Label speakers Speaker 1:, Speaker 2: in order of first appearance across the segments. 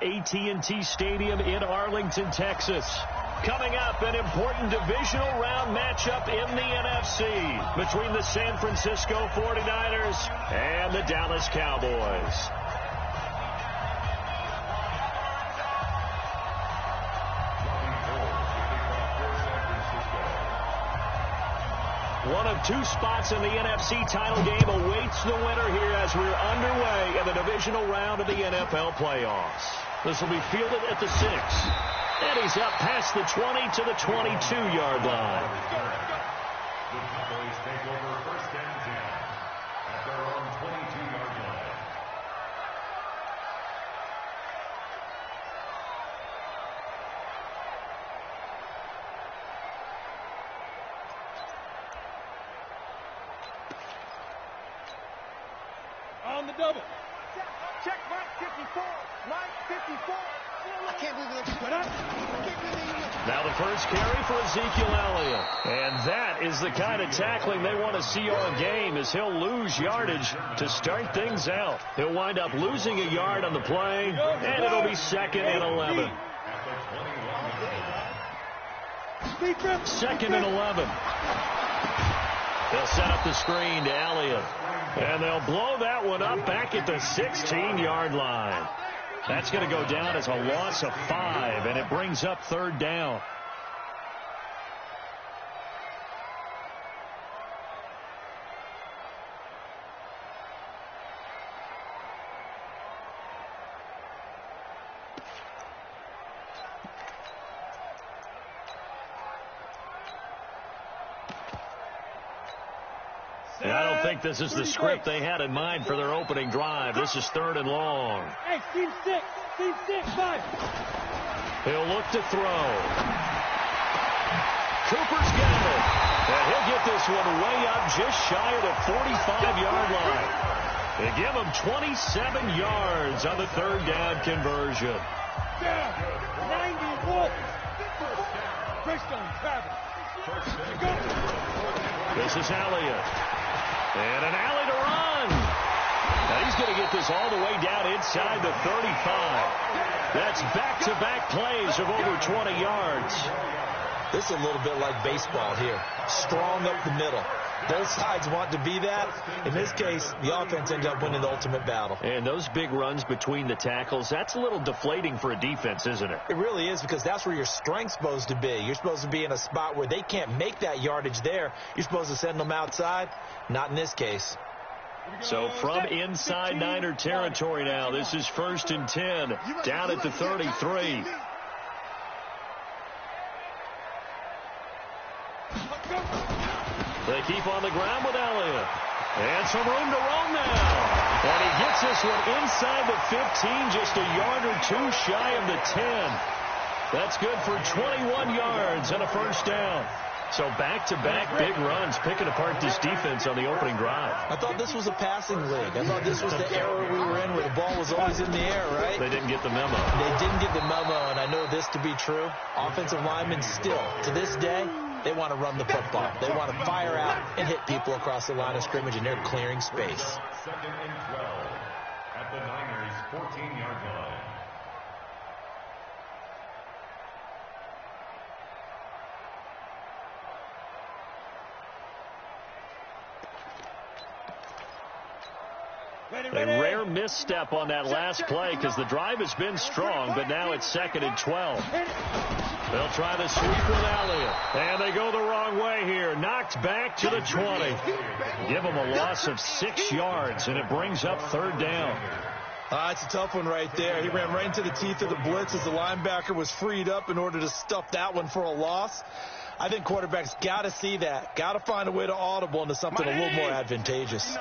Speaker 1: AT&T Stadium in Arlington, Texas. Coming up, an important divisional round matchup in the NFC between the San Francisco 49ers and the Dallas Cowboys. One of two spots in the NFC title game awaits the winner here as we're underway in the divisional round of the NFL playoffs. This will be fielded at the 6. And he's up past the 20 to the 22-yard line.
Speaker 2: The Cowboys take over first and 10 at their own 22-yard line.
Speaker 3: On the double. Check Mike 54. Mike 54. I can't believe it.
Speaker 1: Now the first carry for Ezekiel Elliott. And that is the kind of tackling they want to see all game, as he'll lose yardage to start things out. He'll wind up losing a yard on the play, and it'll be 2nd and 11. 2nd and 11. They'll set up the screen to Elliott. And they'll blow that one up back at the 16-yard line. That's going to go down as a loss of 5, and it brings up 3rd down. And I don't think this is the script they had in mind for their opening drive. This is 3rd and long.
Speaker 3: Hey, team 6, 5.
Speaker 1: He'll look to throw. Cooper's got it. And he'll get this one way up just shy of the 45-yard line. They give him 27 yards on the 3rd down conversion.
Speaker 3: Down, 91. First down, Travis.
Speaker 1: This is Elliott. And an alley to run. Now he's going to get this all the way down inside the 35. That's back-to-back plays of over 20 yards.
Speaker 4: This is a little bit like baseball here. Strong up the middle. Both sides want to be that. In this case, the offense ended up winning the ultimate battle.
Speaker 1: And those big runs between the tackles, that's a little deflating for a defense, isn't it?
Speaker 4: It really is, because that's where your strength's supposed to be. You're supposed to be in a spot where they can't make that yardage there. You're supposed to send them outside. Not in this case.
Speaker 1: So from inside Niner territory now, this is 1st and 10, down at the 33. They keep on the ground with Elliott. And some room to roam now. And he gets this one inside the 15, just a yard or two shy of the 10. That's good for 21 yards and a 1st down. So back-to-back big runs, picking apart this defense on the opening drive.
Speaker 4: I thought this was a passing league. I thought this was the era we were in where the ball was always in the air, right?
Speaker 1: They didn't get the memo.
Speaker 4: They didn't get the memo, and I know this to be true. Offensive linemen still, to this day, they want to run the football. They want to fire out and hit people across the line of scrimmage, and they're clearing space.
Speaker 2: 2nd and 12 at the Niners' 14-yard line.
Speaker 1: A rare misstep on that last play because the drive has been strong, but now it's 2nd and 12. They'll try to sweep with Elliott. And they go the wrong way here. Knocked back to the 20. Give them a loss of 6 yards, and it brings up 3rd down.
Speaker 4: It's a tough one right there. He ran right into the teeth of the blitz as the linebacker was freed up in order to stuff that one for a loss. I think quarterbacks got to see that. Got to find a way to audible into something a little more advantageous.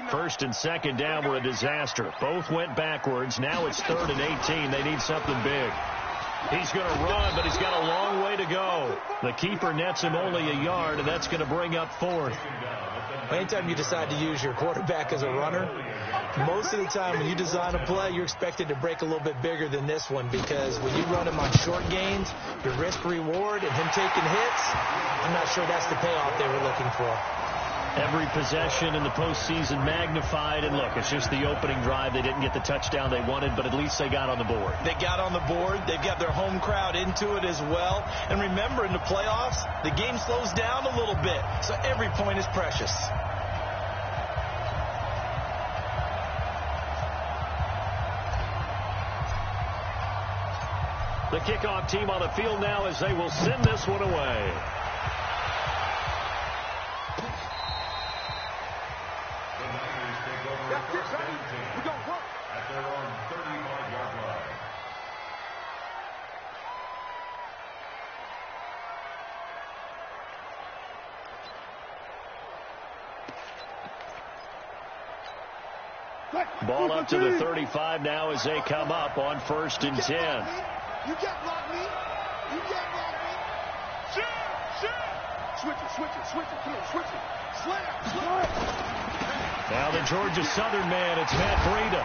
Speaker 1: 1st and 2nd down were a disaster. Both went backwards. Now it's 3rd and 18. They need something big. He's going to run, but he's got a long way to go. The keeper nets him only a yard, and that's going to bring up 4th.
Speaker 4: Anytime you decide to use your quarterback as a runner, most of the time when you design a play, you're expected to break a little bit bigger than this one, because when you run him on short gains, your risk-reward and him taking hits, I'm not sure that's the payoff they were looking for.
Speaker 1: Every possession in the postseason magnified. And look, it's just the opening drive. They didn't get the touchdown they wanted, but at least they got on the board.
Speaker 4: They got on the board. They've got their home crowd into it as well. And remember, in the playoffs, the game slows down a little bit, so every point is precious.
Speaker 1: The kickoff team on the field now as they will send this one away.
Speaker 2: At their own 35-yard line.
Speaker 1: Ball up to the 35 now as they come up on 1st and 10.
Speaker 3: You can't block me. You can't block me. Shoot. Switch it. Come on, switch it. Slam.
Speaker 1: Now the Georgia Southern man, it's Matt Breida.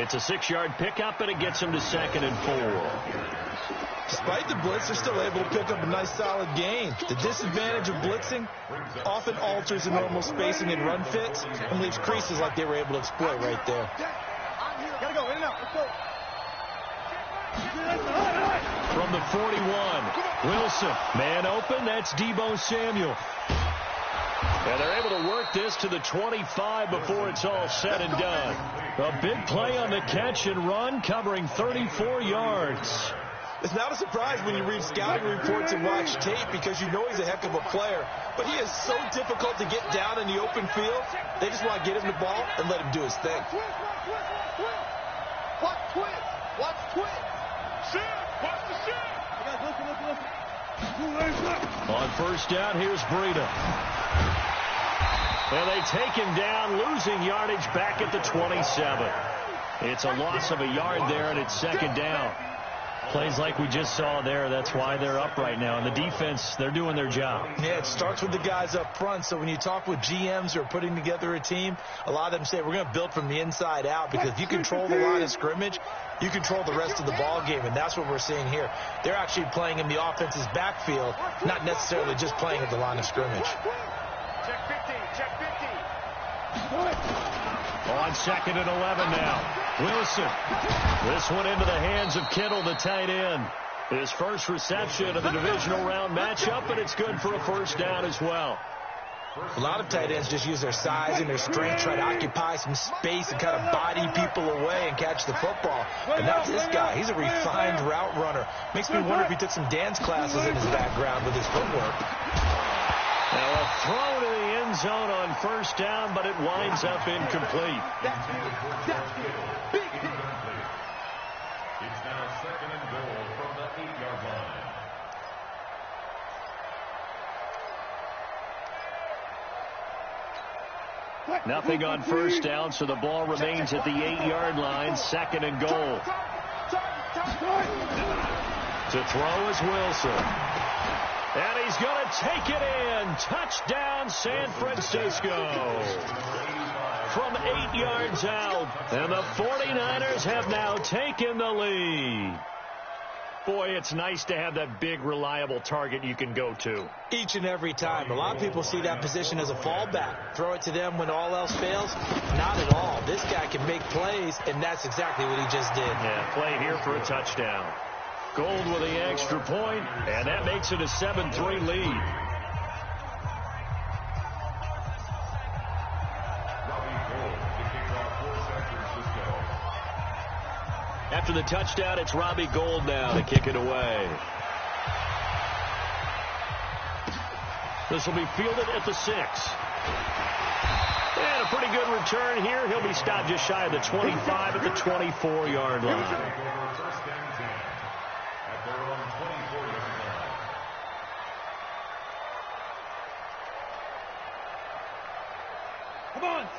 Speaker 1: It's a 6-yard pickup, and it gets him to 2nd and 4.
Speaker 4: Despite the blitz, they're still able to pick up a nice, solid gain. The disadvantage of blitzing often alters the normal spacing and run fits and leaves creases like they were able to exploit right there.
Speaker 3: Gotta go, in and out. Let's go.
Speaker 1: From the 41, Wilson. Man open, that's Deebo Samuel. And they're able to work this to the 25 before it's all said and done. A big play on the catch and run, covering 34 yards.
Speaker 4: It's not a surprise when you read scouting reports and watch tape because you know he's a heck of a player. But he is so difficult to get down in the open field. They just want to get him the ball and let him do his thing.
Speaker 3: Watch twist. Watch the shit. Listen.
Speaker 1: On 1st down, here's Breida. And they take him down, losing yardage back at the 27. It's a loss of a yard there, and it's 2nd down. Plays like we just saw there, that's why they're up right now. And the defense, they're doing their job.
Speaker 4: Yeah, it starts with the guys up front. So when you talk with GMs who are putting together a team, a lot of them say we're going to build from the inside out because if you control the line of scrimmage, you control the rest of the ball game, and that's what we're seeing here. They're actually playing in the offense's backfield, not necessarily just playing at the line of scrimmage.
Speaker 3: Check 15.
Speaker 1: On 2nd and 11 now. Wilson. This one into the hands of Kittle, the tight end. His first reception of the divisional round matchup, and it's good for a 1st down as well.
Speaker 4: A lot of tight ends just use their size and their strength, try to occupy some space and kind of body people away and catch the football. But that's this guy. He's a refined route runner. Makes me wonder if he took some dance classes in his background with his footwork.
Speaker 1: Now a throw to the end zone on 1st down, but it winds up incomplete.
Speaker 3: That's big hit.
Speaker 2: It's now 2nd and goal from the 8-yard line.
Speaker 1: Nothing on 1st down, so the ball remains at the 8-yard line. 2nd and goal. To throw is Wilson. And he's going to take it in. Touchdown, San Francisco. From 8 yards out. And the 49ers have now taken the lead. Boy, it's nice to have that big, reliable target you can go to.
Speaker 4: Each and every time. A lot of people see that position as a fallback. Throw it to them when all else fails. Not at all. This guy can make plays, and that's exactly what he just did.
Speaker 1: Yeah, play here for a touchdown. Gold with the extra point, and that makes it a 7-3 lead. After the touchdown, it's Robbie Gould now to kick it away. This will be fielded at the 6. And a pretty good return here. He'll be stopped just shy of the 25 at the 24-yard line.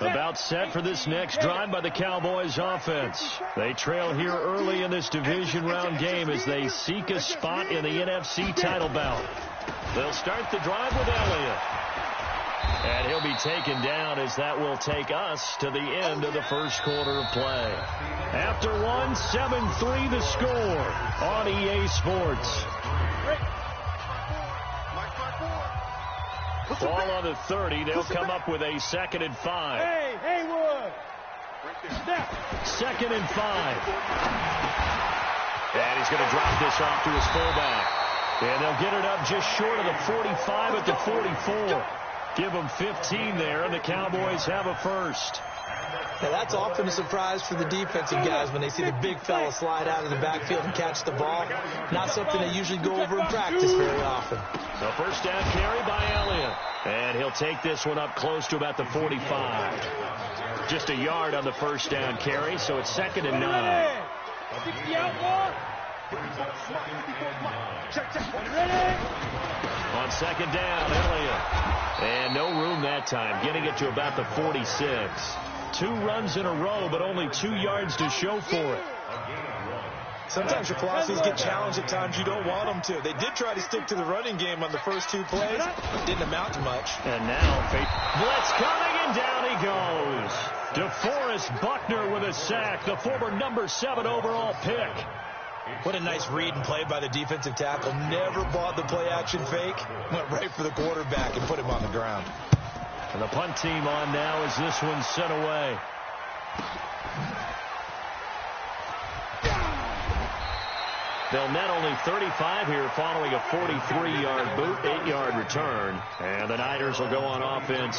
Speaker 1: About set for this next drive by the Cowboys offense. They trail here early in this division round game as they seek a spot in the NFC title bout. They'll start the drive with Elliott. And he'll be taken down as that will take us to the end of the first quarter of play. After one, 7-3 the score on EA Sports. Ball on the 30. They'll come up with a 2nd and 5.
Speaker 3: Hey, Haywood.
Speaker 1: Second and 5. And he's going to drop this off to his fullback. And they'll get it up just short of the 45 at the 44. Give them 15 there, and the Cowboys have a first.
Speaker 4: Now, that's often a surprise for the defensive guys when they see the big fella slide out of the backfield and catch the ball. Not something they usually go over in practice very often.
Speaker 1: So first down carry by Elliott. And he'll take this one up close to about the 45. Just a yard on the first down carry, so it's 2nd and 9.
Speaker 3: 60 out, ball.
Speaker 1: On 2nd down, Elliott. And no room that time, getting it to about the 46. 2 runs in a row, but only 2 yards to show for it.
Speaker 4: Sometimes your philosophies get challenged at times you don't want them to. They did try to stick to the running game on the first 2 plays. Didn't amount to much.
Speaker 1: And now, blitz coming, and down he goes. DeForest Buckner with a sack, the former number 7 overall pick.
Speaker 4: What a nice read and play by the defensive tackle. Never bought the play-action fake. Went right for the quarterback and put him on the ground.
Speaker 1: And the punt team on now as this one's sent away. They'll net only 35 here following a 43-yard boot, 8-yard return. And the Niners will go on offense,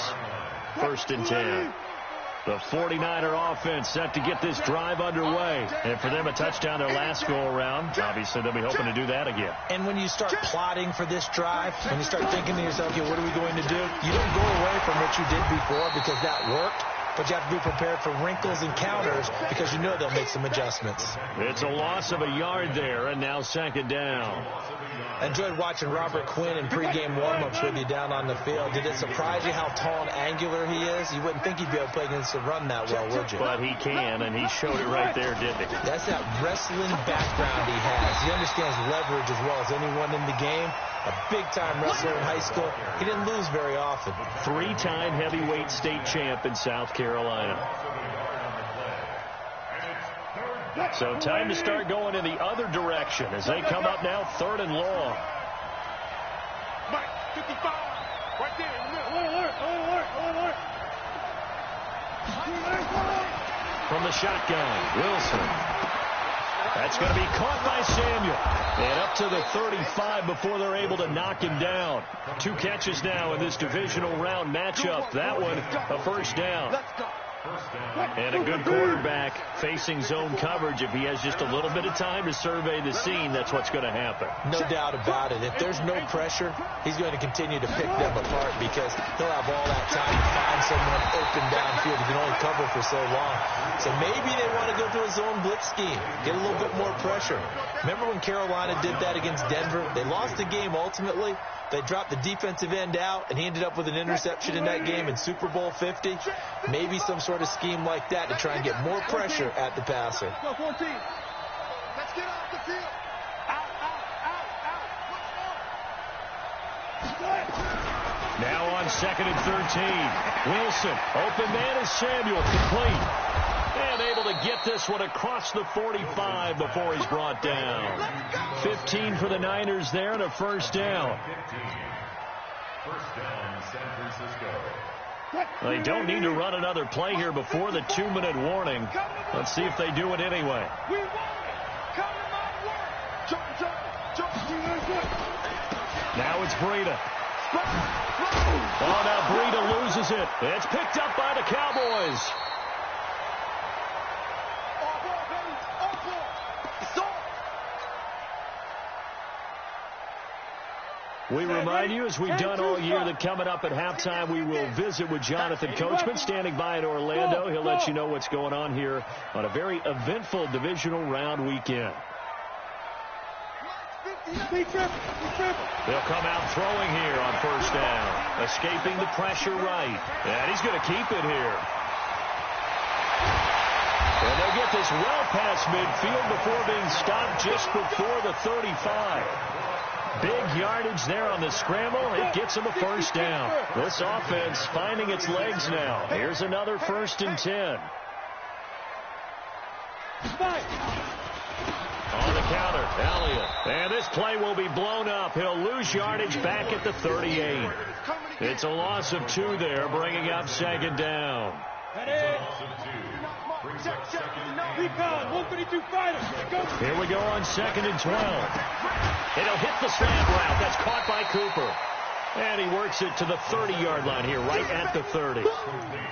Speaker 1: 1st and 10. The 49er offense set to get this drive underway. And for them, a touchdown their last go-around. Obviously, they'll be hoping to do that again.
Speaker 4: And when you start plotting for this drive, when you start thinking to yourself, okay, what are we going to do? You don't go away from what you did before because that worked. But you have to be prepared for wrinkles and counters because you know they'll make some adjustments.
Speaker 1: It's a loss of a yard there, and now 2nd down.
Speaker 4: I enjoyed watching Robert Quinn in pregame warm-ups with you down on the field. Did it surprise you how tall and angular he is? You wouldn't think he'd be able to play against the run that well, would you?
Speaker 1: But he can, and he showed it right there, didn't he?
Speaker 4: That's that wrestling background he has. He understands leverage as well as anyone in the game. A big-time wrestler in high school. He didn't lose very often.
Speaker 1: 3-time heavyweight state champ in South Carolina. So time to start going in the other direction as they come up now 3rd and long.
Speaker 3: Mike, 55. Right there in the middle. Alert.
Speaker 1: From the shotgun, Wilson. That's going to be caught by Samuel. And up to the 35 before they're able to knock him down. 2 catches now in this divisional round matchup. That one, a first down. And a good quarterback facing zone coverage. If he has just a little bit of time to survey the scene, that's what's going to happen.
Speaker 4: No doubt about it. If there's no pressure, he's going to continue to pick them apart because he'll have all that time to find someone open downfield. He can only cover for so long. So maybe they want to go to a zone blitz scheme, get a little bit more pressure. Remember when Carolina did that against Denver? They lost the game ultimately. They dropped the defensive end out, and he ended up with an interception in that game in Super Bowl 50. Maybe some sort of scheme like that to try and get more pressure at the passer.
Speaker 3: Let's get off the field.
Speaker 1: Now on 2nd and 13. Wilson, open man is Samuel, complete. And able to get this one across the 45 before he's brought down. 15 for the Niners there and a first down.
Speaker 2: First down, San Francisco.
Speaker 1: They don't need to run another play here before the 2-minute warning. Let's see if they do it anyway.
Speaker 3: We want it. Come to my work. Jump.
Speaker 1: Now it's Breida. Oh, now Breida loses it. It's picked up by the Cowboys. We remind you, as we've done all year, that coming up at halftime, we will visit with Jonathan Coachman, standing by in Orlando. He'll let you know what's going on here on a very eventful divisional round weekend. They'll come out throwing here on first down, escaping the pressure right. And he's going to keep it here. And they'll get this well past midfield before being stopped just before the 35. Big yardage there on the scramble. It gets him a first down. This offense finding its legs now. Here's another 1st and 10. On the counter, Elliott. And this play will be blown up. He'll lose yardage back at the 38. It's a loss of 2 there, bringing up second down. Here we go on 2nd and 12. It'll hit the slant route. That's caught by Cooper. And he works it to the 30-yard line here, right at the 30.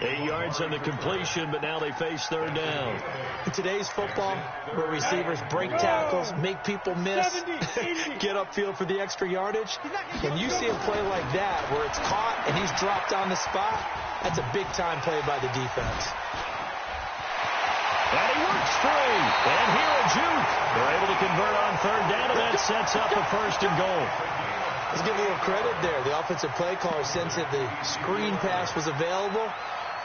Speaker 1: 8 yards on the completion, but now they face 3rd down.
Speaker 4: In today's football, where receivers break tackles, make people miss, get upfield for the extra yardage, when you see a play like that where it's caught and he's dropped on the spot, that's a big-time play by the defense.
Speaker 1: And he works free. And here a juke. They're able to convert on 3rd down, and that sets up a 1st and goal.
Speaker 4: Let's give a little credit there. The offensive play caller sensed that the screen pass was available.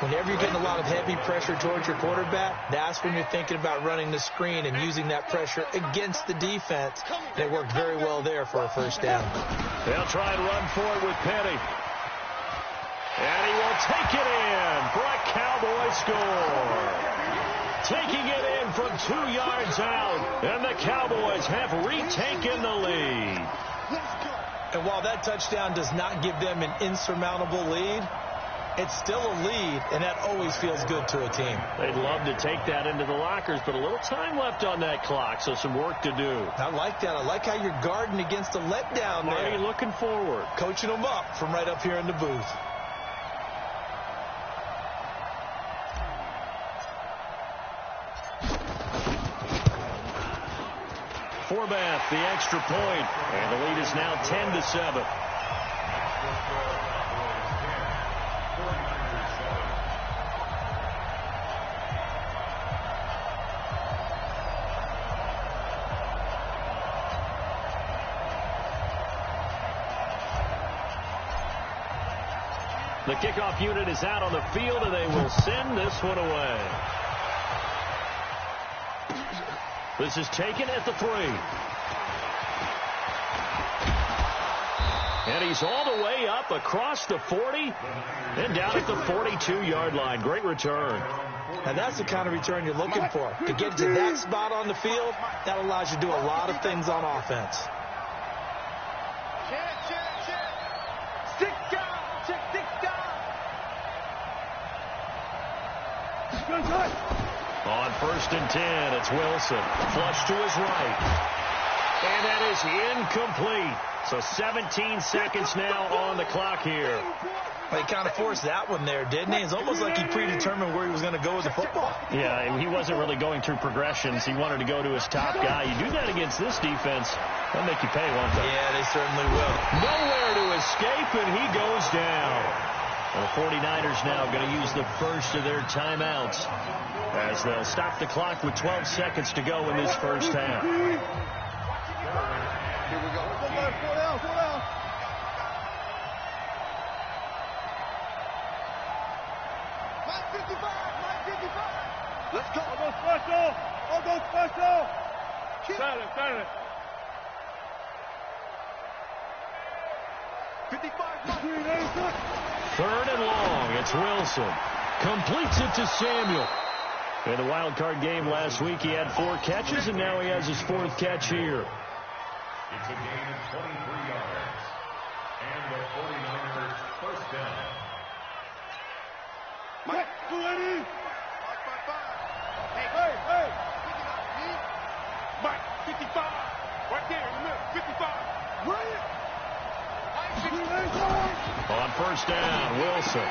Speaker 4: Whenever you're getting a lot of heavy pressure towards your quarterback, that's when you're thinking about running the screen and using that pressure against the defense. And it worked very well there for a 1st down.
Speaker 1: They'll try and run for it with Petty. And he will take it in for a Cowboy score. Taking it in from 2 yards out. And the Cowboys have retaken the lead.
Speaker 4: And while that touchdown does not give them an insurmountable lead, it's still a lead, and that always feels good to a team.
Speaker 1: They'd love to take that into the lockers, but a little time left on that clock, so some work to do.
Speaker 4: I like that. I like how you're guarding against a letdown there.
Speaker 1: Marty looking forward.
Speaker 4: Coaching them up from right up here in the booth.
Speaker 1: Forbath, the extra point, and the lead is now 10-7. The kickoff unit is out on the field, and they will send this one away. This is taken at the 3. And he's all the way up across the 40 and down at the 42-yard line. Great return.
Speaker 4: And that's the kind of return you're looking for. To get to that spot on the field, that allows you to do a lot of things on offense.
Speaker 1: On 1st and 10, it's Wilson. Flush to his right. And that is incomplete. So 17 seconds now on the clock here.
Speaker 4: Well, he kind of forced that one there, didn't he? It's almost like he predetermined where he was going to go with the football.
Speaker 1: Yeah, he wasn't really going through progressions. He wanted to go to his top guy. You do that against this defense, they'll make you pay, won't they?
Speaker 4: Yeah, they certainly will.
Speaker 1: Nowhere to escape, and he goes down. Well, the 49ers now going to use the first of their timeouts as they'll stop the clock with 12 seconds to go in this first half.
Speaker 3: Here we go. Slow down. Mike 55. Let's go. I'll go special. Silent. 55.
Speaker 1: 3rd and long. It's Wilson. Completes it to Samuel. In the wild card game last week, he had 4 catches, and now he has his 4th catch here.
Speaker 2: It's a gain of 23 yards. And the 49ers first down.
Speaker 3: Mike, ready? Hey. Mike, 55. Right there in the middle. 55. Right.
Speaker 1: On 1st down, Wilson.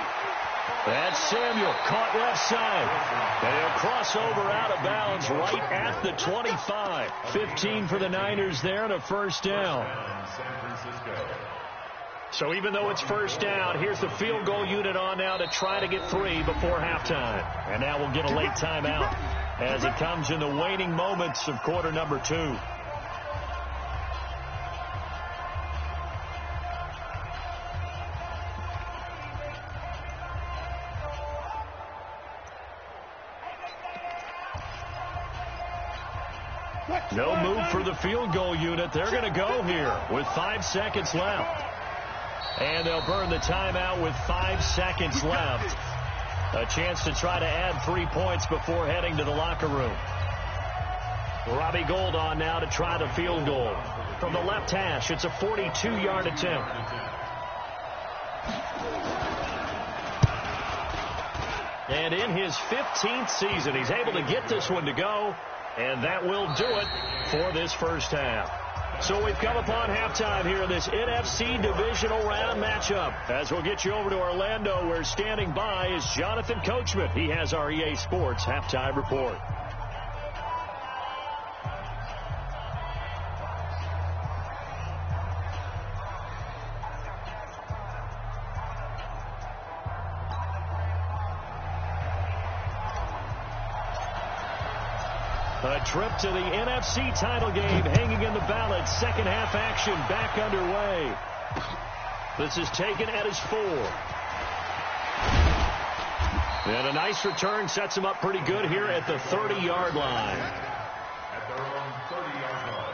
Speaker 1: That's Samuel, caught left side. And he'll cross over out of bounds right at the 25. 15 for the Niners there and a 1st down. So even though it's 1st down, here's the field goal unit on now to try to get 3 before halftime. And now we'll get a late timeout as it comes in the waning moments of quarter number 2. No move for the field goal unit. They're going to go here with 5 seconds left. And they'll burn the timeout with 5 seconds left. A chance to try to add 3 points before heading to the locker room. Robbie Gould on now to try the field goal. From the left hash, it's a 42-yard attempt. And in his 15th season, he's able to get this one to go, and that will do it for this first half. So we've come upon halftime here in this NFC Divisional Round matchup. As we'll get you over to Orlando, where standing by is Jonathan Coachman. He has our EA Sports Halftime Report. A trip to the NFC title game hanging in the balance. Second half action back underway. This is taken at his 4. And a nice return sets him up pretty good here at the 30-yard line.
Speaker 2: At their own 30-yard line.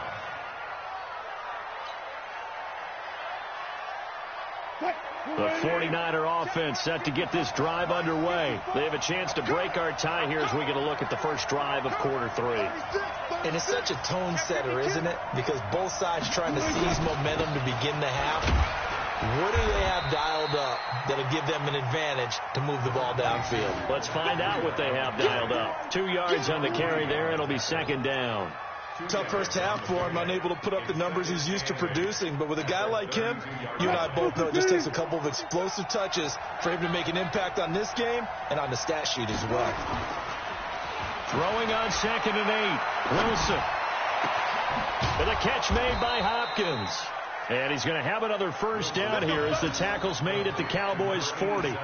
Speaker 1: The 49er offense set to get this drive underway. They have a chance to break our tie here as we get a look at the first drive of quarter 3.
Speaker 4: And it's such a tone setter, isn't it? Because both sides trying to seize momentum to begin the half. What do they have dialed up that'll give them an advantage to move the ball downfield?
Speaker 1: Let's find out what they have dialed up. 2 yards on the carry there. It'll be second down.
Speaker 4: Tough first half for him, unable to put up the numbers he's used to producing. But with a guy like him, you and I both know it just takes a couple of explosive touches for him to make an impact on this game and on the stat sheet as well.
Speaker 1: Throwing on 2nd and 8. Wilson. With a catch made by Hopkins. And he's going to have another first down here as the tackle's made at the Cowboys' 40.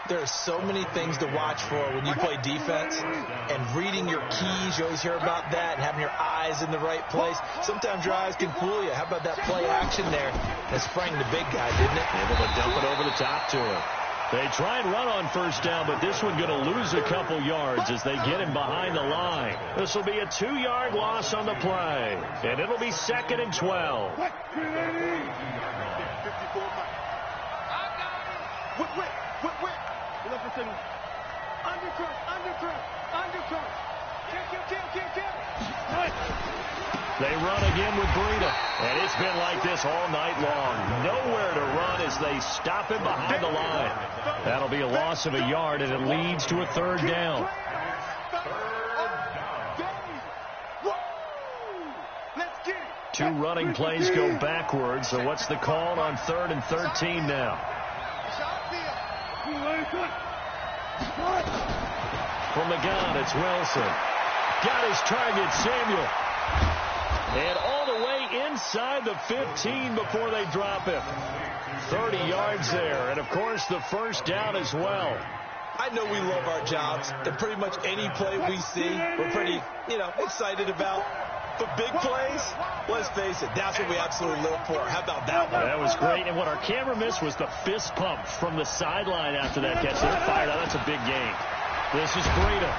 Speaker 4: There are so many things to watch for when you play defense, and reading your keys, you always hear about that, and having your eyes in the right place. Sometimes your eyes can fool you. How about that play action there that sprang the big guy, didn't it?
Speaker 1: Able to dump it over the top to him. They try and run on first down, but this one going to lose a couple yards as they get him behind the line. This will be a 2-yard loss on the play, and it'll be 2nd and 12. They run again with Breida, and it's been like this all night long. Nowhere to run as they stop him behind the line. That'll be a loss of a yard, and it leads to a 3rd down. Two running plays go backwards, so what's the call on 3rd and 13 now? From the gun, it's Wilson. Got his target, Samuel. And all the way inside the 15 before they drop him. 30 yards there, and of course the first down as well.
Speaker 4: I know we love our jobs, and pretty much any play we see, we're pretty, excited about. But big plays, let's face it, that's what we absolutely live for. How about that one?
Speaker 1: That was great, and what our camera missed was the fist pump from the sideline after that catch. They're fired out. That's a big gain. This is Breida.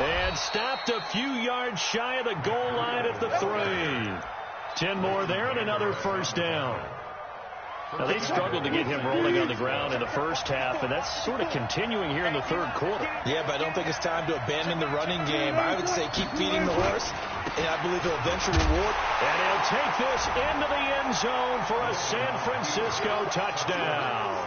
Speaker 1: And stopped a few yards shy of the goal line at the 3. 10 more there and another first down. Now, they struggled to get him rolling on the ground in the first half, and that's sort of continuing here in the 3rd quarter.
Speaker 4: Yeah, but I don't think it's time to abandon the running game. I would say keep feeding the horse, and I believe he'll eventually reward.
Speaker 1: And he'll take this into the end zone for a San Francisco touchdown.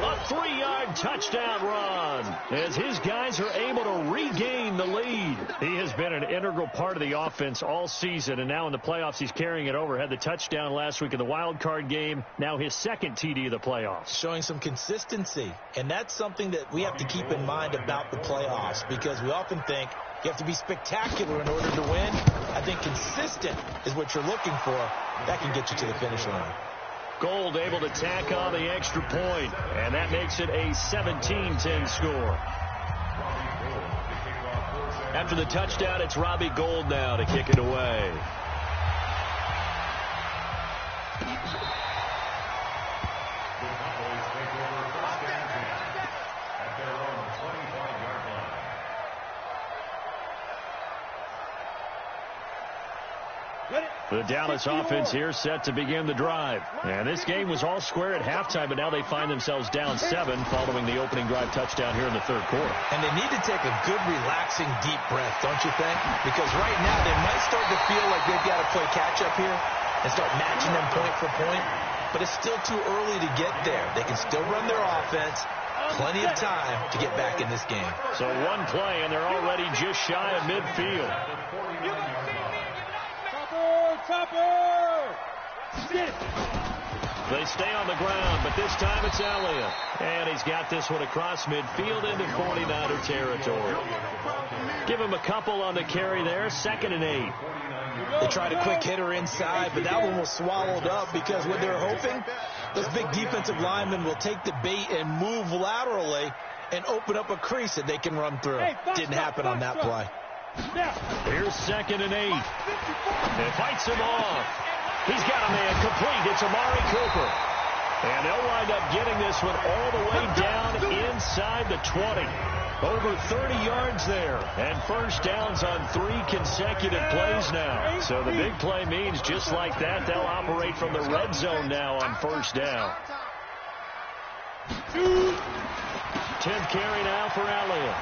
Speaker 1: A 3-yard touchdown run as his guys are able to regain the lead. He has been an integral part of the offense all season, and now in the playoffs he's carrying it over. Had the touchdown last week in the wild card game. Now his 2nd TD of the playoffs.
Speaker 4: Showing some consistency, and that's something that we have to keep in mind about the playoffs, because we often think you have to be spectacular in order to win. I think consistent is what you're looking for. That can get you to the finish line.
Speaker 1: Gould able to tack on the extra point, and that makes it a 17-10 score. After the touchdown, it's Robbie Gould now to kick it away. The Dallas offense here set to begin the drive. And this game was all square at halftime, but now they find themselves down 7 following the opening drive touchdown here in the third quarter.
Speaker 4: And they need to take a good, relaxing, deep breath, don't you think? Because right now they might start to feel like they've got to play catch-up here and start matching them point for point. But it's still too early to get there. They can still run their offense. Plenty of time to get back in this game.
Speaker 1: So one play, and they're already just shy of midfield. They stay on the ground, but this time it's Elliott. And he's got this one across midfield into 49er territory. Give him a couple on the carry there, 2nd and 8.
Speaker 4: They tried a quick hitter inside, but that one was swallowed up because what they're hoping, those big defensive linemen will take the bait and move laterally and open up a crease that they can run through. Didn't happen on that play.
Speaker 1: Here's 2nd and 8. It fights him off. He's got a man complete. It's Amari Cooper. And they'll wind up getting this one all the way down inside the 20. Over 30 yards there. And first downs on 3 consecutive plays now. So the big play means just like that, they'll operate from the red zone now on first down. 10th carry now for Elliott.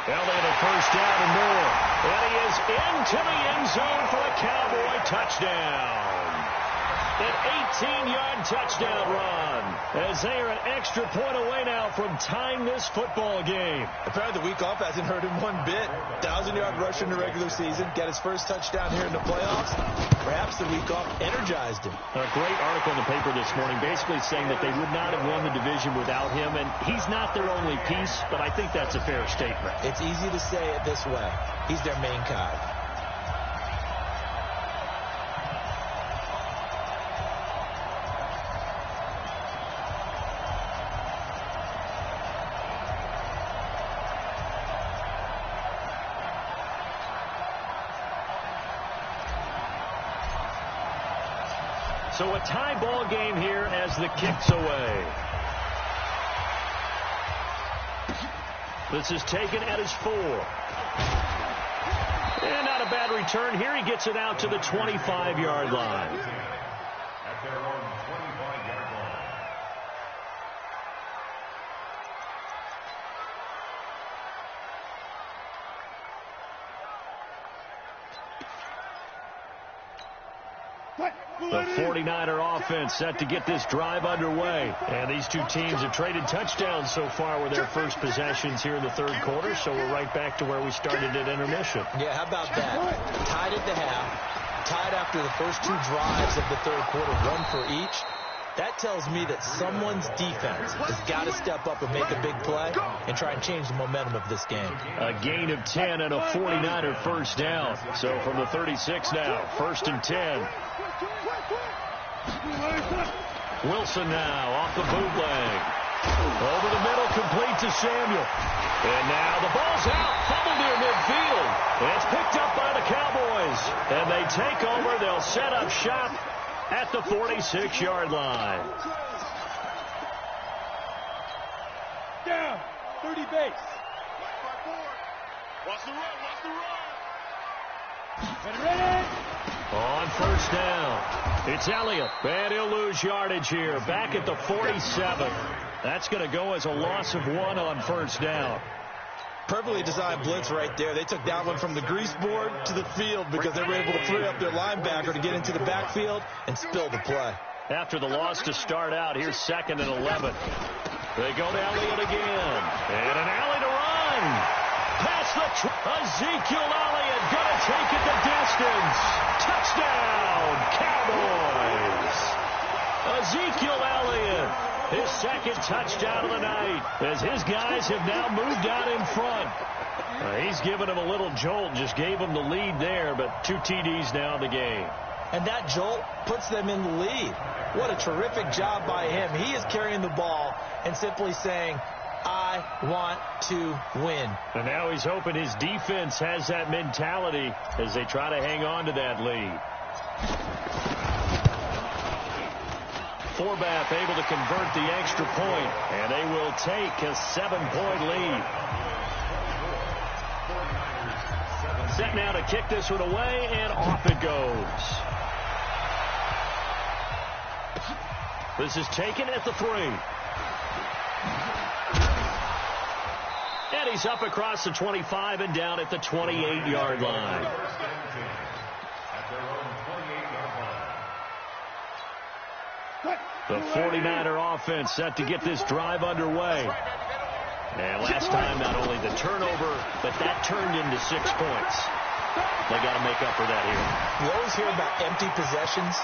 Speaker 1: Elliott at first down and more. And he is into the end zone for a Cowboy touchdown. An 18-yard touchdown run, as they are an extra point away now from tying this football game.
Speaker 4: Apparently the week off hasn't hurt him one bit. 1,000-yard rush in the regular season, got his first touchdown here in the playoffs. Perhaps the week off energized him.
Speaker 1: A great article in the paper this morning basically saying that they would not have won the division without him, and he's not their only piece, but I think that's a fair statement.
Speaker 4: It's easy to say it this way. He's their main cog.
Speaker 1: So a tie ball game here as the kick's away. This is taken at his 4. And not a bad return here. He gets it out to the 25-yard line.
Speaker 2: At their own 25-yard line.
Speaker 1: The 49er offense set to get this drive underway. And these two teams have traded touchdowns so far with their first possessions here in the third quarter. So we're right back to where we started at intermission.
Speaker 4: Yeah, how about that? Tied at the half. Tied after the first 2 drives of the third quarter, 1 for each. That tells me that someone's defense has got to step up and make a big play and try and change the momentum of this game.
Speaker 1: A gain of 10 and a 49er first down. So from the 36 now, 1st and 10. Wilson now off the bootleg. Over the middle, complete to Samuel. And now the ball's out, fumbled near midfield. It's picked up by the Cowboys. And they take over. They'll set up shop at the 46-yard line.
Speaker 3: Down, 30 base. Watch the run, Ready?
Speaker 1: On first down, it's Elliott, and he'll lose yardage here, back at the 47. That's going to go as a loss of 1 on first down.
Speaker 4: Perfectly designed blitz right there. They took that one from the grease board to the field because they were able to free up their linebacker to get into the backfield and spill the play.
Speaker 1: After the loss to start out, here's 2nd and 11. They go to Elliott again, and an alley to run. Past the Ezekiel Elliott going to take it the distance. Touchdown, Cowboys. Ezekiel Elliott, his 2nd touchdown of the night, as his guys have now moved out in front. He's given him a little jolt, just gave him the lead there, but 2 TDs now in the game.
Speaker 4: And that jolt puts them in the lead. What a terrific job by him. He is carrying the ball and simply saying, I want to win.
Speaker 1: And now he's hoping his defense has that mentality as they try to hang on to that lead. Forbath able to convert the extra point, and they will take a 7-point lead. Set now to kick this one away, and off it goes. This is taken at the 3. And he's up across the 25 and down at the 28-yard line. The 49er offense set to get this drive underway. And last time, not only the turnover, but that turned into 6 points. They got to make up for that here.
Speaker 4: You always hear about empty possessions,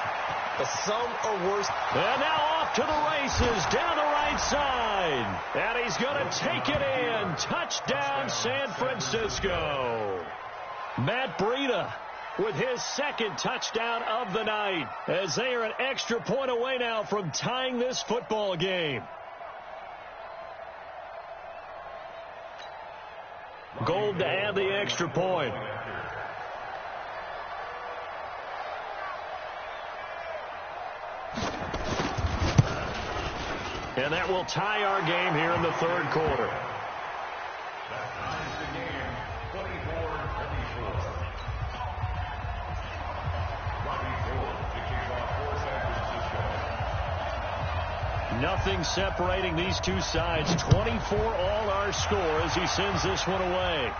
Speaker 4: but some are worse.
Speaker 1: And now off to the races down the right side. And he's going to take it in. Touchdown, San Francisco. Matt Breida with his second touchdown of the night, as they are an extra point away now from tying this football game. Gold to add the extra point. And that will tie our game here in the third quarter.
Speaker 2: That ties the game, 24-24. Robbie Ford to kick off for San Francisco.
Speaker 1: Nothing separating these two sides. 24 all our score as he sends this one away.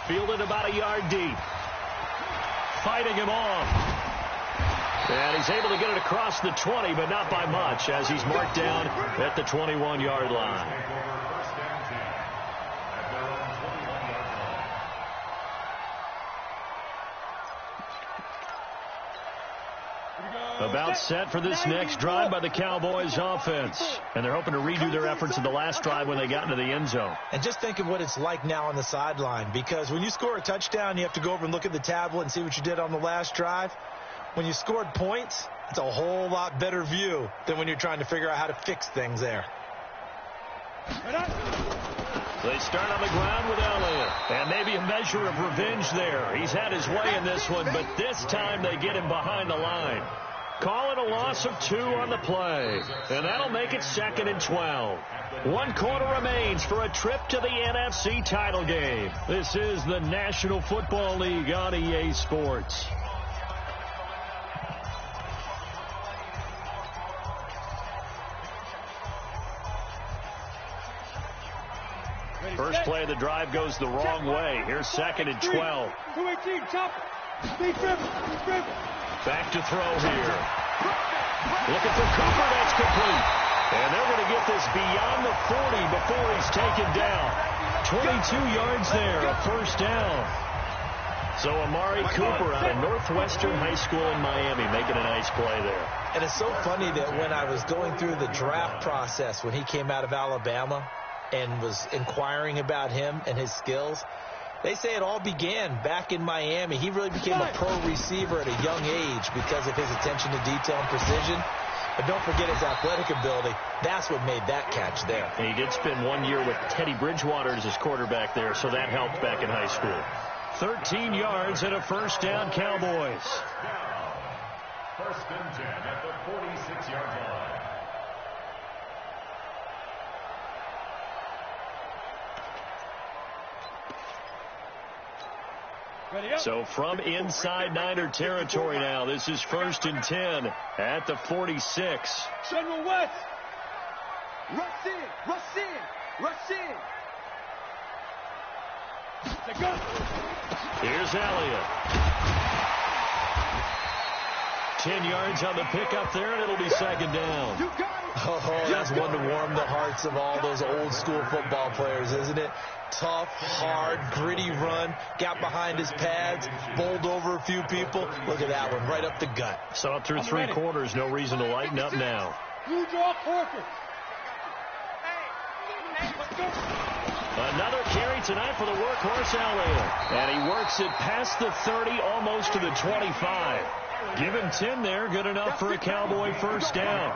Speaker 1: Fielded about a yard deep. Fighting him off. And he's able to get it across the 20, but not by much, as he's marked down at the 21-yard line. About set for this next drive by the Cowboys offense. And they're hoping to redo their efforts in the last drive when they got into the end zone.
Speaker 4: And just think of what it's like now on the sideline, because when you score a touchdown, you have to go over and look at the tablet and see what you did on the last drive. When you scored points, it's a whole lot better view than when you're trying to figure out how to fix things there.
Speaker 1: They start on the ground with Elliott. And maybe a measure of revenge there. He's had his way in this one, but this time they get him behind the line. Call it a loss of 2 on the play. And that'll make it 2nd and 12. 1 quarter remains for a trip to the NFC title game. This is the National Football League on EA Sports. First play of the drive goes the wrong way. Here's 2nd and 12.
Speaker 3: 218, chop.
Speaker 1: Back to throw here. Looking for Cooper. That's complete. And they're going to get this beyond the 40 before he's taken down. 22 yards there, a first down. So Amari Cooper out of Northwestern High School in Miami making a nice play there.
Speaker 4: And it's so funny that when I was going through the draft process when he came out of Alabama and was inquiring about him and his skills, they say it all began back in Miami. He really became a pro receiver at a young age because of his attention to detail and precision. But don't forget his athletic ability. That's what made that catch there.
Speaker 1: And he did spend 1 year with Teddy Bridgewater as his quarterback there, so that helped back in high school. 13 yards and a first down, Cowboys.
Speaker 2: First and 10 at the 46-yard line.
Speaker 1: So from inside Niner territory now, this is 1st and 10 at the 46.
Speaker 3: General West. Rush in.
Speaker 1: Here's Elliott. 10 yards on the pickup there, and it'll be 2nd down.
Speaker 4: Oh, that's one to warm the hearts of all those old school football players, isn't it? Tough, hard, gritty run, got behind his pads, bowled over a few people. Look at that one, right up the gut.
Speaker 1: So through 3 quarters, no reason to lighten up now.
Speaker 3: You draw Corker.
Speaker 1: Another carry tonight for the workhorse Elliott. And he works it past the 30, almost to the 25. Give him 10 there, good enough for a Cowboy first down.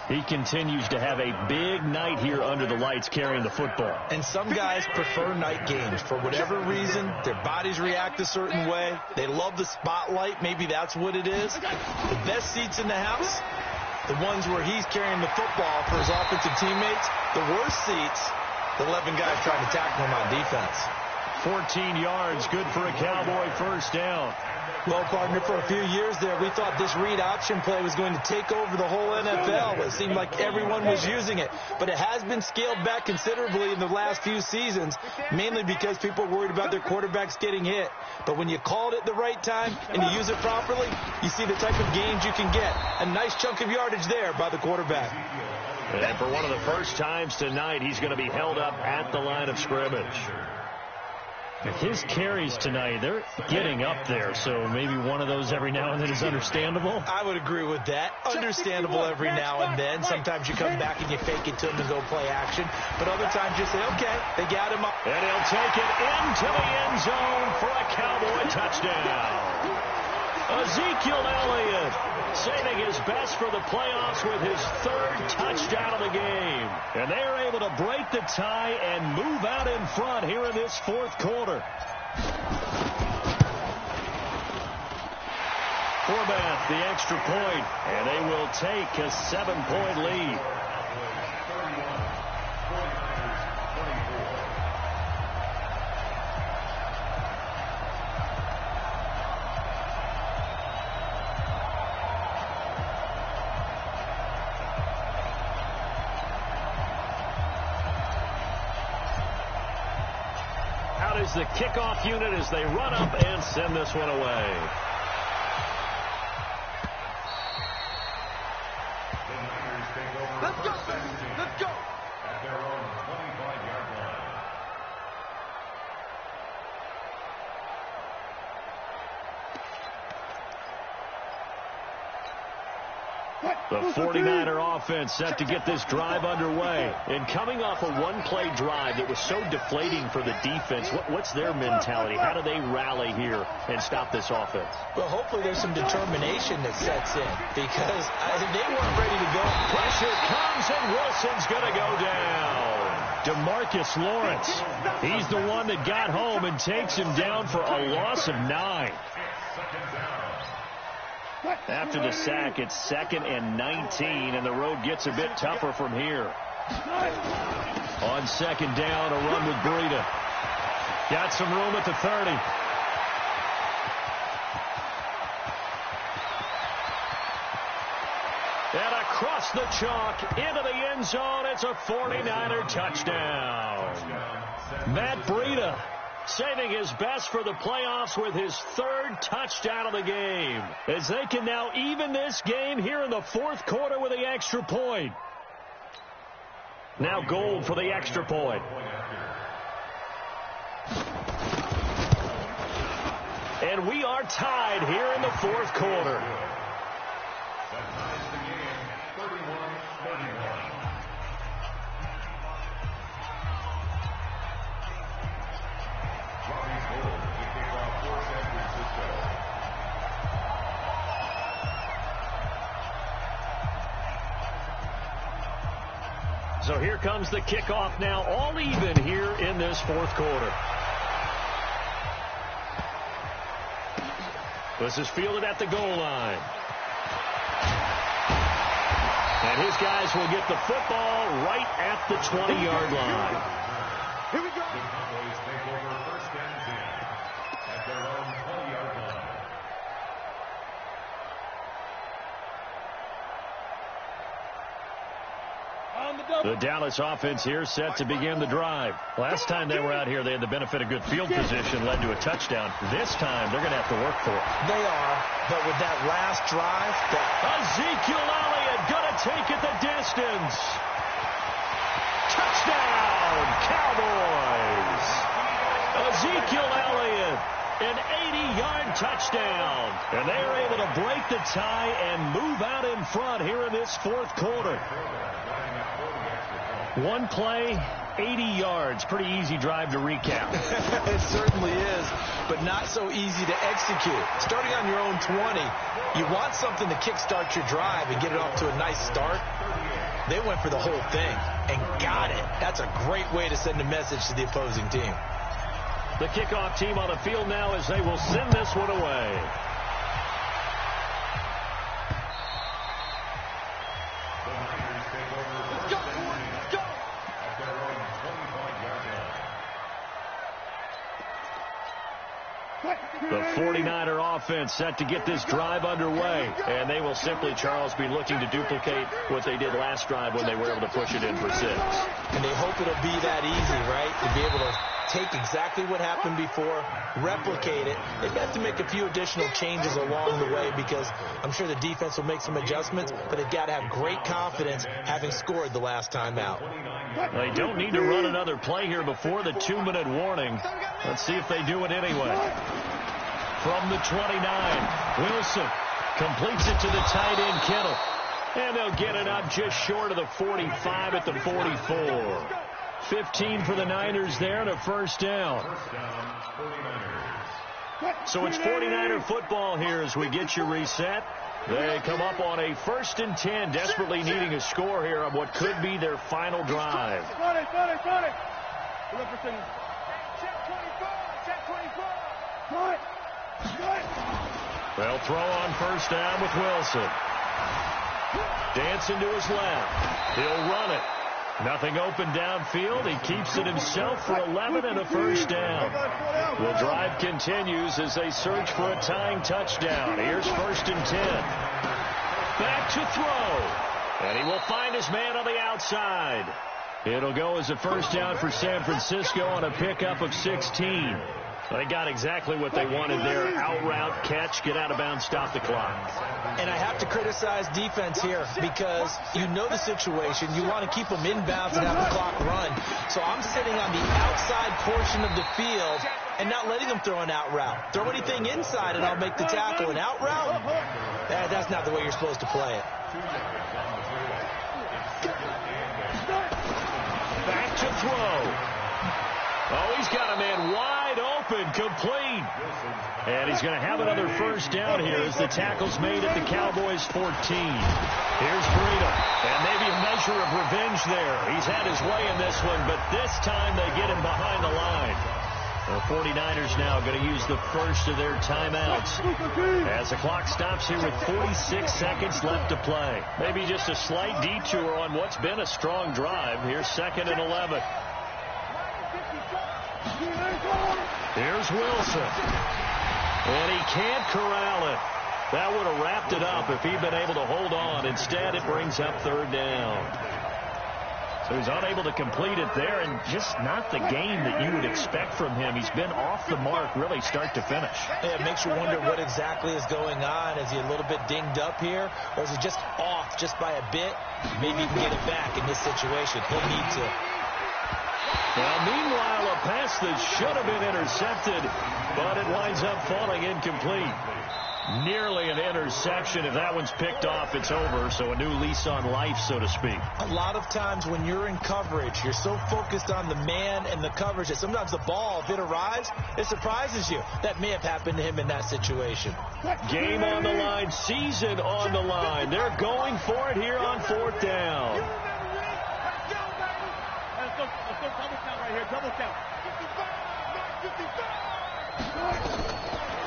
Speaker 1: He continues to have a big night here under the lights carrying the football.
Speaker 4: And some guys prefer night games. For whatever reason, their bodies react a certain way. They love the spotlight. Maybe that's what it is. The best seats in the house, the ones where he's carrying the football for his offensive teammates. The worst seats, the 11 guys trying to tackle him on defense.
Speaker 1: 14 yards. Good for a Cowboy first down.
Speaker 4: Well, partner, for a few years there, we thought this read option play was going to take over the whole NFL. It seemed like everyone was using it. But it has been scaled back considerably in the last few seasons, mainly because people are worried about their quarterbacks getting hit. But when you call it at the right time and you use it properly, you see the type of gains you can get. A nice chunk of yardage there by the quarterback.
Speaker 1: And for one of the first times tonight, he's going to be held up at the line of scrimmage. His carries tonight, they're getting up there, so maybe one of those every now and then is understandable.
Speaker 4: I would agree with that. Understandable every now and then. Sometimes you come back and you fake it to him and go play action. But other times you say, okay, they got him up.
Speaker 1: And he'll take it into the end zone for a Cowboy touchdown. Ezekiel Elliott saving his best for the playoffs with his third touchdown of the game. And they are able to break the tie and move out in front here in this fourth quarter. Format the extra point, and they will take a 7-point lead. The kickoff unit as they run up and send this one away.
Speaker 3: Let's go, baby. Let's go.
Speaker 2: At their own 25-yard line.
Speaker 1: The 49er offense set to get this drive underway. And coming off a one-play drive that was so deflating for the defense, what's their mentality? How do they rally here and stop this offense?
Speaker 4: Well, hopefully there's some determination that sets in because they weren't ready to go.
Speaker 1: Pressure comes, and Wilson's going to go down. DeMarcus Lawrence, he's the one that got home and takes him down for a loss of 9. After the sack, it's 2nd and 19, and the road gets a bit tougher from here. On 2nd down, a run with Breida. Got some room at the 30. And across the chalk, into the end zone, it's a 49er touchdown. Matt Breida saving his best for the playoffs with his third touchdown of the game, as they can now even this game here in the fourth quarter with the extra point. Now Gold for the extra point. And we are tied here in the fourth quarter. So here comes the kickoff now, all even here in this fourth quarter. This is fielded at the goal line. And his guys will get the football right at the 20-yard line.
Speaker 3: Here we go.
Speaker 2: The Cowboys take over 1st and 10 at their own 20-yard line.
Speaker 1: The Dallas offense here set to begin the drive. Last time they were out here, they had the benefit of good field position, led to a touchdown. This time, they're going to have to work for it.
Speaker 4: They are, but with that last drive,
Speaker 1: Ezekiel Elliott going to take it the distance. Touchdown, Cowboys. Ezekiel Elliott, an 80-yard touchdown. And they are able to break the tie and move out in front here in this fourth quarter. One play, 80 yards. Pretty easy drive to recap.
Speaker 4: It certainly is, but not so easy to execute. Starting on your own 20, you want something to kickstart your drive and get it off to a nice start. They went for the whole thing and got it. That's a great way to send a message to the opposing team.
Speaker 1: The kickoff team on the field now as they will send this one away. 49er offense set to get this drive underway. And they will simply, Charles, be looking to duplicate what they did last drive when they were able to push it in for 6.
Speaker 4: And they hope it'll be that easy, right? To be able to take exactly what happened before, replicate it. They have to make a few additional changes along the way because I'm sure the defense will make some adjustments, but they've got to have great confidence having scored the last time out.
Speaker 1: They don't need to run another play here before the 2-minute warning. Let's see if they do it anyway. From the 29, Wilson completes it to the tight end, Kittle. And they'll get it up just short of the 45 at the 44. 15 for the Niners there and a first down. So it's 49er football here as we get you reset. They come up on a 1st and 10, desperately needing a score here on what could be their final drive. They'll throw on first down with Wilson. Dancing to his left. He'll run it. Nothing open downfield. He keeps it himself for 11 and a first down. The drive continues as they search for a tying touchdown. Here's 1st and 10. Back to throw. And he will find his man on the outside. It'll go as a first down for San Francisco on a pickup of 16. They got exactly what they wanted there. Out route, catch, get out of bounds, stop the clock.
Speaker 4: And I have to criticize defense here because you know the situation. You want to keep them inbounds and have the clock run. So I'm sitting on the outside portion of the field and not letting them throw an out route. Throw anything inside and I'll make the tackle. An out route? That's not the way you're supposed to play it.
Speaker 1: Back to throw. Oh, he's got a man wide open, complete. And he's going to have another first down here as the tackle's made at the Cowboys' 14. Here's Breida, and maybe a measure of revenge there. He's had his way in this one, but this time they get him behind the line. The 49ers now going to use the first of their timeouts as the clock stops here with 46 seconds left to play. Maybe just a slight detour on what's been a strong drive. Here's 2nd and 11. Here's Wilson. And he can't corral it. That would have wrapped it up if he'd been able to hold on. Instead, it brings up 3rd down. So he's unable to complete it there, and just not the game that you would expect from him. He's been off the mark really start to finish.
Speaker 4: Yeah, it makes you wonder what exactly is going on. Is he a little bit dinged up here, or is he just off just by a bit? Maybe he can get it back in this situation. He'll need to.
Speaker 1: Well, meanwhile, a pass that should have been intercepted, but it winds up falling incomplete. Nearly an interception. If that one's picked off, it's over. So a new lease on life, so to speak.
Speaker 4: A lot of times when you're in coverage, you're so focused on the man and the coverage that sometimes the ball, if it arrives, it surprises you. That may have happened to him in that situation.
Speaker 1: Game on the line, season on the line. They're going for it here on 4th down.
Speaker 3: Double count.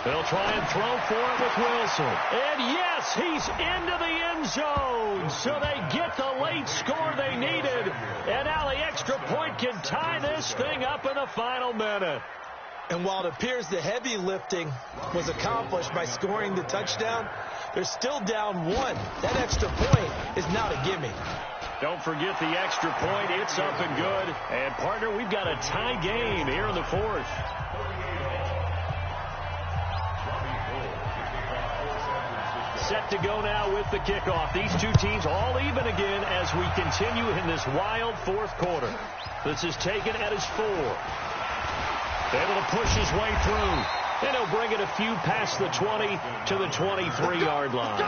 Speaker 1: They'll try and throw for it with Wilson. And yes, he's into the end zone. So they get the late score they needed. And now the extra point can tie this thing up in the final minute.
Speaker 4: And while it appears the heavy lifting was accomplished by scoring the touchdown, they're still down 1. That extra point is not a gimme.
Speaker 1: Don't forget the extra point. It's up and good. And, partner, we've got a tie game here in the 4th. Set to go now with the kickoff. These two teams all even again as we continue in this wild 4th quarter. This is taken at his 4. Able to push his way through. And he'll bring it a few past the 20 to the 23-yard line.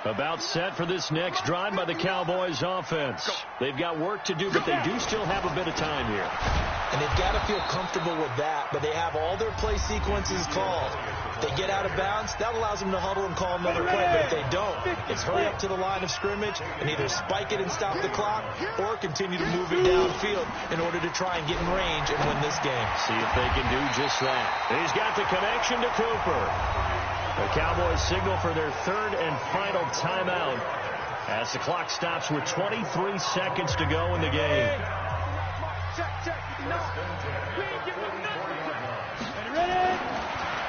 Speaker 1: About set for this next drive by the Cowboys offense. They've got work to do, but they do still have a bit of time here.
Speaker 4: And they've got to feel comfortable with that, but they have all their play sequences called. If they get out of bounds, that allows them to huddle and call another play, but if they don't, it's hurry up to the line of scrimmage and either spike it and stop the clock or continue to move it downfield in order to try and get in range and win this game.
Speaker 1: See if they can do just that. He's got the connection to Cooper. The Cowboys signal for their 3rd and final timeout as the clock stops with 23 seconds to go in the game.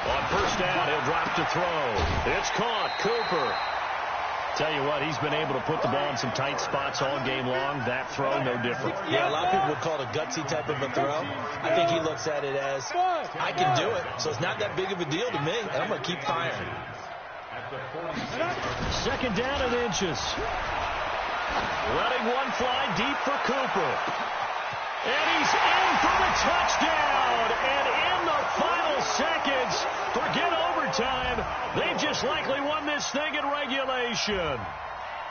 Speaker 1: On first down, he'll drop to throw. It's caught. Cooper. Tell you what, he's been able to put the ball in some tight spots all game long. That throw, no different.
Speaker 4: Yeah, a lot of people would call it a gutsy type of a throw. I think he looks at it as, I can do it, so it's not that big of a deal to me, and I'm going to keep firing.
Speaker 1: Second down and inches. Letting one fly deep for Cooper. And he's in for the touchdown. And in the final seconds, forget overtime. They've just likely won this thing in regulation.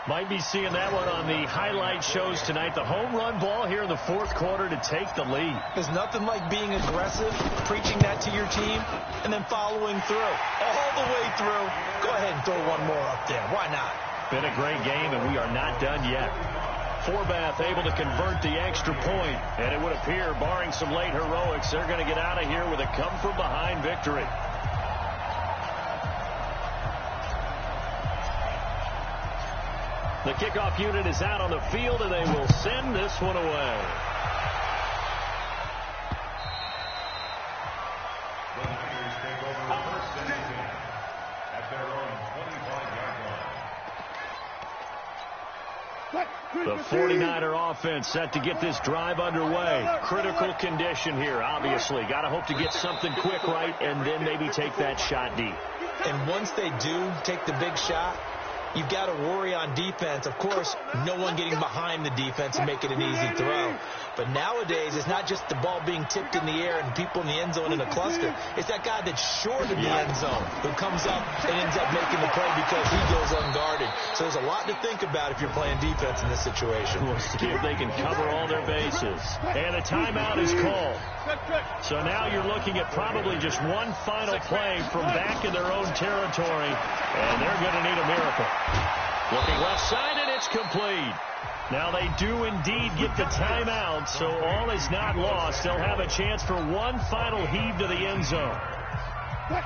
Speaker 1: Might be seeing that one on the highlight shows tonight. The home run ball here in the fourth quarter to take the lead.
Speaker 4: There's nothing like being aggressive, preaching that to your team, and then following through. All the way through. Go ahead and throw one more up there. Why not?
Speaker 1: Been a great game, and we are not done yet. Forbath able to convert the extra point, and it would appear, barring some late heroics, they're going to get out of here with a come-from-behind victory. The kickoff unit is out on the field, and they will send this one away.
Speaker 2: The Niners take over first and 10 at their own 25-yard line.
Speaker 1: The 49er offense set to get this drive underway. Critical condition here, obviously. Got to hope to get something quick right and then maybe take that shot deep.
Speaker 4: And once they do take the big shot, you've got to worry on defense. Of course, no one getting behind the defense and making an easy throw. But nowadays, it's not just the ball being tipped in the air and people in the end zone in a cluster. It's that guy that's short of the end zone who comes up and ends up making the play because he goes unguarded. So there's a lot to think about if you're playing defense in this situation.
Speaker 1: We'll see if they can cover all their bases. And a timeout is called. So now you're looking at probably just one final play from back in their own territory. And they're going to need a miracle. Looking left side, and it's complete. Now they do indeed get the timeout, so all is not lost. They'll have a chance for one final heave to the end zone.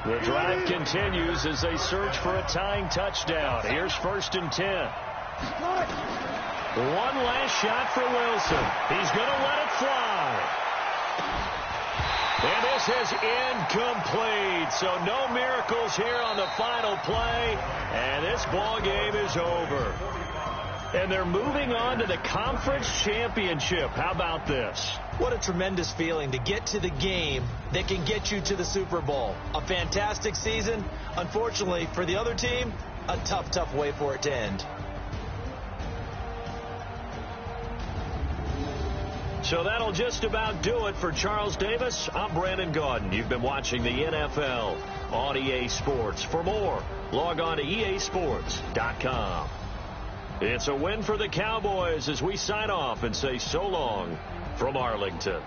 Speaker 1: The drive continues as they search for a tying touchdown. Here's first and 10. One last shot for Wilson. He's going to let it fly. And this is incomplete. So no miracles here on the final play. And this ball game is over. And they're moving on to the conference championship. How about this?
Speaker 4: What a tremendous feeling to get to the game that can get you to the Super Bowl. A fantastic season. Unfortunately, for the other team, a tough, tough way for it to end.
Speaker 1: So that'll just about do it for Charles Davis. I'm Brandon Gaudin. You've been watching the NFL on EA Sports. For more, log on to easports.com. It's a win for the Cowboys as we sign off and say so long from Arlington.